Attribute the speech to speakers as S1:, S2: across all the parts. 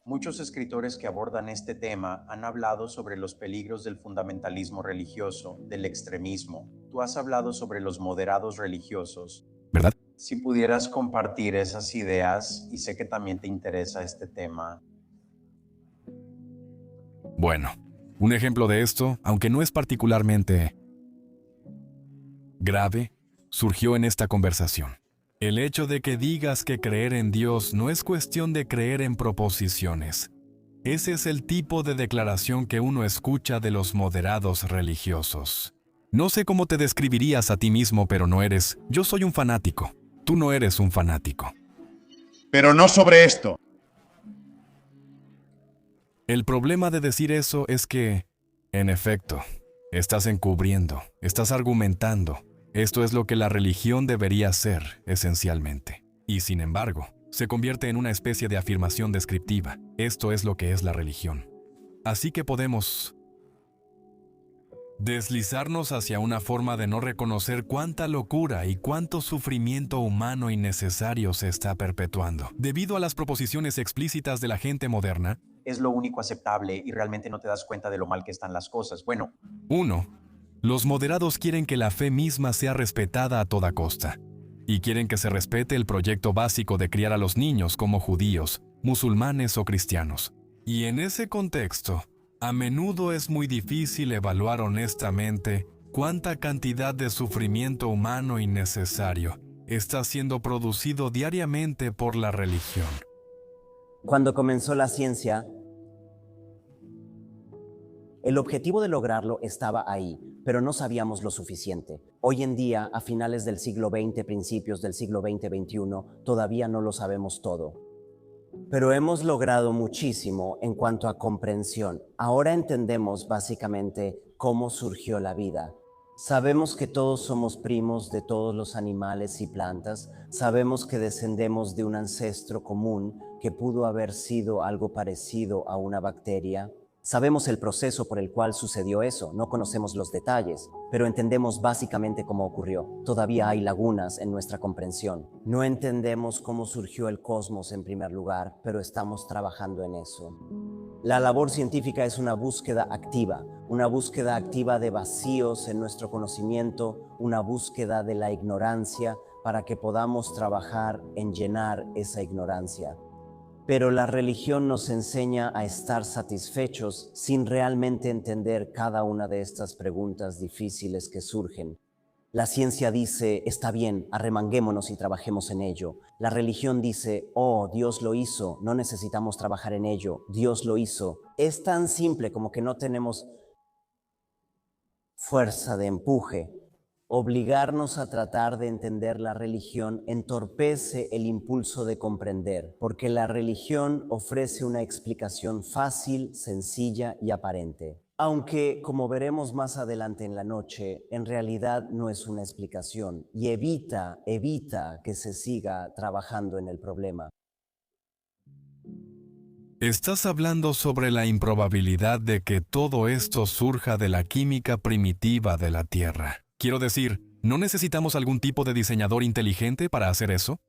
S1: Muchos escritores que abordan este tema han hablado sobre los peligros del fundamentalismo religioso, del extremismo. Tú has hablado sobre los moderados religiosos.
S2: ¿Verdad?
S1: Si pudieras compartir esas ideas, y sé que también te interesa este tema.
S2: Bueno, un ejemplo de esto, aunque no es particularmente grave, surgió en esta conversación. El hecho de que digas que creer en Dios no es cuestión de creer en proposiciones. Ese es el tipo de declaración que uno escucha de los moderados religiosos. No sé cómo te describirías a ti mismo, pero no eres. Yo soy un fanático. Tú no eres un fanático.
S3: Pero no sobre esto.
S2: El problema de decir eso es que, en efecto, estás encubriendo, estás argumentando. Esto es lo que la religión debería ser, esencialmente. Y sin embargo, se convierte en una especie de afirmación descriptiva. Esto es lo que es la religión. Así que podemos deslizarnos hacia una forma de no reconocer cuánta locura y cuánto sufrimiento humano innecesario se está perpetuando. Debido a las proposiciones explícitas de la gente moderna,
S1: Es lo único aceptable y realmente no te das cuenta de lo mal que están las cosas. Bueno,
S2: 1. Los moderados quieren que la fe misma sea respetada a toda costa. Y quieren que se respete el proyecto básico de criar a los niños como judíos, musulmanes o cristianos. Y en ese contexto, a menudo es muy difícil evaluar honestamente cuánta cantidad de sufrimiento humano innecesario está siendo producido diariamente por la religión.
S4: Cuando comenzó la ciencia, el objetivo de lograrlo estaba ahí, pero no sabíamos lo suficiente. Hoy en día, a finales del siglo XX, principios del siglo XX-XXI, todavía no lo sabemos todo. Pero hemos logrado muchísimo en cuanto a comprensión. Ahora entendemos básicamente cómo surgió la vida. Sabemos que todos somos primos de todos los animales y plantas. Sabemos que descendemos de un ancestro común que pudo haber sido algo parecido a una bacteria. Sabemos el proceso por el cual sucedió eso, no conocemos los detalles, pero entendemos básicamente cómo ocurrió. Todavía hay lagunas en nuestra comprensión. No entendemos cómo surgió el cosmos en primer lugar, pero estamos trabajando en eso. La labor científica es una búsqueda activa de vacíos en nuestro conocimiento, una búsqueda de la ignorancia para que podamos trabajar en llenar esa ignorancia. Pero la religión nos enseña a estar satisfechos sin realmente entender cada una de estas preguntas difíciles que surgen. La ciencia dice, está bien, arremanguémonos y trabajemos en ello. La religión dice, oh, Dios lo hizo, no necesitamos trabajar en ello, Dios lo hizo. Es tan simple como que no tenemos fuerza de empuje. Obligarnos a tratar de entender la religión entorpece el impulso de comprender, porque la religión ofrece una explicación fácil, sencilla y aparente. Aunque, como veremos más adelante en la noche, en realidad no es una explicación y evita que se siga trabajando en el problema.
S2: Estás hablando sobre la improbabilidad de que todo esto surja de la química primitiva de la Tierra. Quiero decir, ¿no necesitamos algún tipo de diseñador inteligente para hacer eso?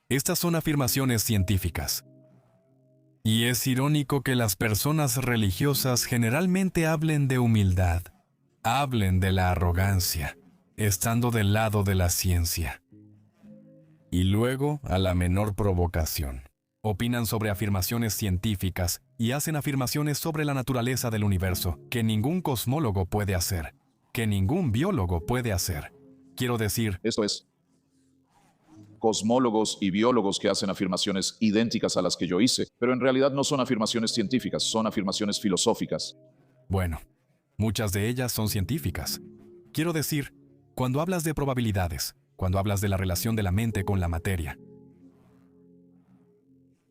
S2: Estas son afirmaciones científicas. Y es irónico que las personas religiosas generalmente hablen de humildad, hablen de la arrogancia, estando del lado de la ciencia. Y luego, a la menor provocación, opinan sobre afirmaciones científicas y hacen afirmaciones sobre la naturaleza del universo que ningún cosmólogo puede hacer, que ningún biólogo puede hacer. Quiero decir,
S5: Esto es, cosmólogos y biólogos que hacen afirmaciones idénticas a las que yo hice, pero en realidad no son afirmaciones científicas, son afirmaciones filosóficas.
S2: bueno, muchas de ellas son científicas. Quiero decir, cuando hablas de probabilidades, cuando hablas de la relación de la mente con la materia,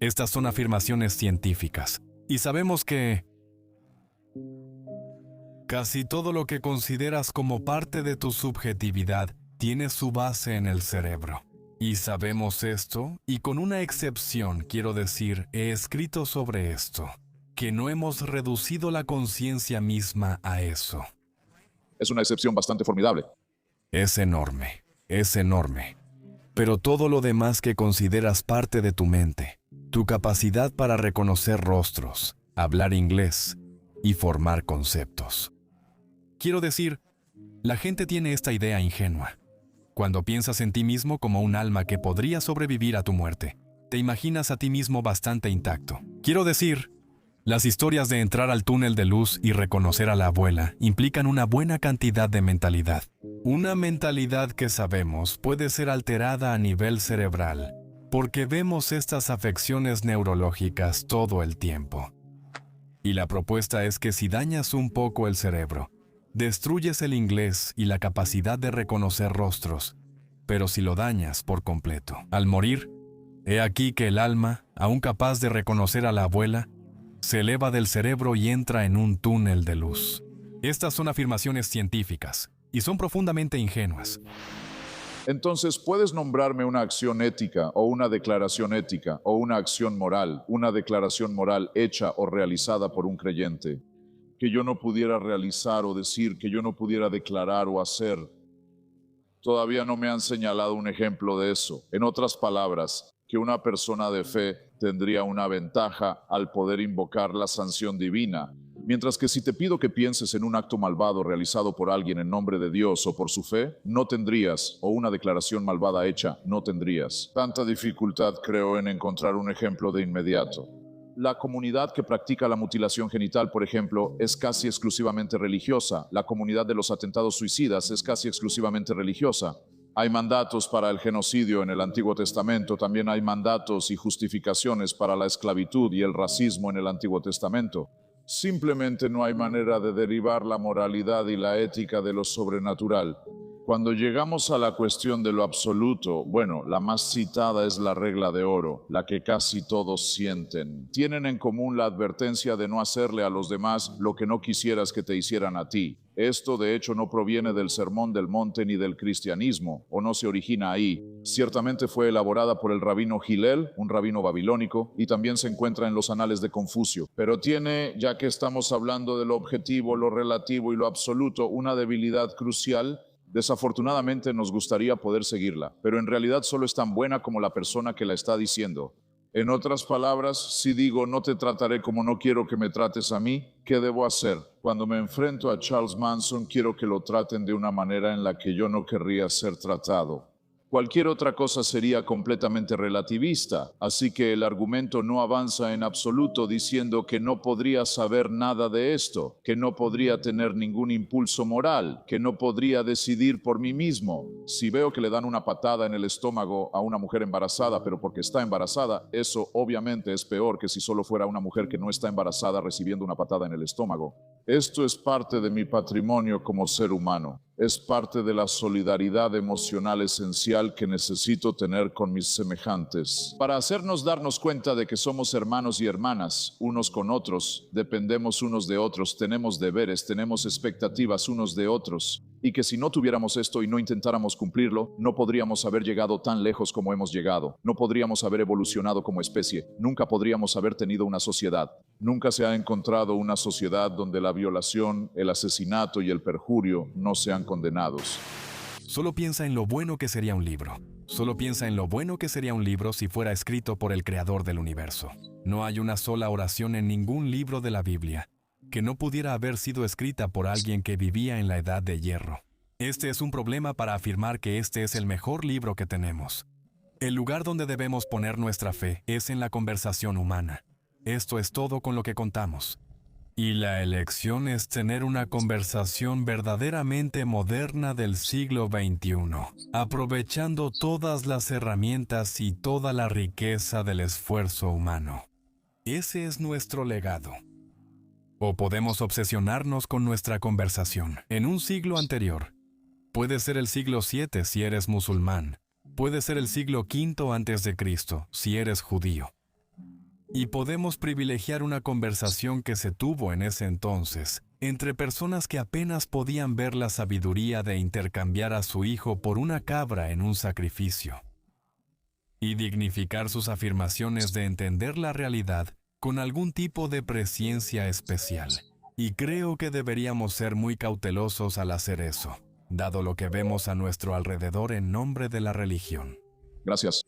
S2: estas son afirmaciones científicas. Y sabemos que casi todo lo que consideras como parte de tu subjetividad tiene su base en el cerebro. Y sabemos esto, y con una excepción, quiero decir, he escrito sobre esto, que no hemos reducido la conciencia misma a eso.
S5: Es una excepción bastante formidable.
S2: Es enorme, pero todo lo demás que consideras parte de tu mente, tu capacidad para reconocer rostros, hablar inglés y formar conceptos. Quiero decir, la gente tiene esta idea ingenua. Cuando piensas en ti mismo como un alma que podría sobrevivir a tu muerte, te imaginas a ti mismo bastante intacto. Quiero decir, las historias de entrar al túnel de luz y reconocer a la abuela implican una buena cantidad de mentalidad. Una mentalidad que sabemos puede ser alterada a nivel cerebral, porque vemos estas afecciones neurológicas todo el tiempo. Y la propuesta es que si dañas un poco el cerebro, destruyes el inglés y la capacidad de reconocer rostros, pero si lo dañas por completo, al morir, he aquí que el alma, aún capaz de reconocer a la abuela, se eleva del cerebro y entra en un túnel de luz. Estas son afirmaciones científicas y son profundamente ingenuas.
S5: Entonces, ¿puedes nombrarme una acción ética o una declaración ética o una acción moral, una declaración moral hecha o realizada por un creyente, que yo no pudiera realizar o decir, que yo no pudiera declarar o hacer? Todavía no me han señalado un ejemplo de eso. En otras palabras, que una persona de fe tendría una ventaja al poder invocar la sanción divina, mientras que si te pido que pienses en un acto malvado realizado por alguien en nombre de Dios o por su fe, no tendrías, o una declaración malvada hecha, no tendrías. Tanta dificultad creo en encontrar un ejemplo de inmediato. La comunidad que practica la mutilación genital, por ejemplo, es casi exclusivamente religiosa. La comunidad de los atentados suicidas es casi exclusivamente religiosa. Hay mandatos para el genocidio en el Antiguo Testamento, también hay mandatos y justificaciones para la esclavitud y el racismo en el Antiguo Testamento. Simplemente no hay manera de derivar la moralidad y la ética de lo sobrenatural. Cuando llegamos a la cuestión de lo absoluto, bueno, la más citada es la regla de oro, la que casi todos sienten. Tienen en común la advertencia de no hacerle a los demás lo que no quisieras que te hicieran a ti. Esto, de hecho, no proviene del Sermón del Monte ni del cristianismo, o no se origina ahí. Ciertamente fue elaborada por el rabino Hillel, un rabino babilónico, y también se encuentra en los anales de Confucio. Pero tiene, ya que estamos hablando de lo objetivo, lo relativo y lo absoluto, una debilidad crucial. Desafortunadamente nos gustaría poder seguirla, pero en realidad solo es tan buena como la persona que la está diciendo. En otras palabras, si digo no te trataré como no quiero que me trates a mí, ¿qué debo hacer? Cuando me enfrento a Charles Manson, quiero que lo traten de una manera en la que yo no querría ser tratado. Cualquier otra cosa sería completamente relativista, así que el argumento no avanza en absoluto diciendo que no podría saber nada de esto, que no podría tener ningún impulso moral, que no podría decidir por mí mismo. Si veo que le dan una patada en el estómago a una mujer embarazada, pero porque está embarazada, eso obviamente es peor que si solo fuera una mujer que no está embarazada recibiendo una patada en el estómago. Esto es parte de mi patrimonio como ser humano. Es parte de la solidaridad emocional esencial que necesito tener con mis semejantes. Para hacernos darnos cuenta de que somos hermanos y hermanas, unos con otros, dependemos unos de otros, tenemos deberes, tenemos expectativas unos de otros, y que si no tuviéramos esto y no intentáramos cumplirlo, no podríamos haber llegado tan lejos como hemos llegado, no podríamos haber evolucionado como especie, nunca podríamos haber tenido una sociedad. Nunca se ha encontrado una sociedad donde la violación, el asesinato y el perjurio no sean condenados.
S2: Solo piensa en lo bueno que sería un libro. Solo piensa en lo bueno que sería un libro si fuera escrito por el creador del universo. No hay una sola oración en ningún libro de la Biblia que no pudiera haber sido escrita por alguien que vivía en la Edad de Hierro. Este es un problema para afirmar que este es el mejor libro que tenemos. El lugar donde debemos poner nuestra fe es en la conversación humana. Esto es todo con lo que contamos. Y la elección es tener una conversación verdaderamente moderna del siglo XXI, aprovechando todas las herramientas y toda la riqueza del esfuerzo humano. Ese es nuestro legado. O podemos obsesionarnos con nuestra conversación. En un siglo anterior, puede ser el siglo VII si eres musulmán, puede ser el siglo V antes de Cristo si eres judío. Y podemos privilegiar una conversación que se tuvo en ese entonces, entre personas que apenas podían ver la sabiduría de intercambiar a su hijo por una cabra en un sacrificio. Y dignificar sus afirmaciones de entender la realidad con algún tipo de presciencia especial. Y creo que deberíamos ser muy cautelosos al hacer eso, dado lo que vemos a nuestro alrededor en nombre de la religión.
S5: Gracias.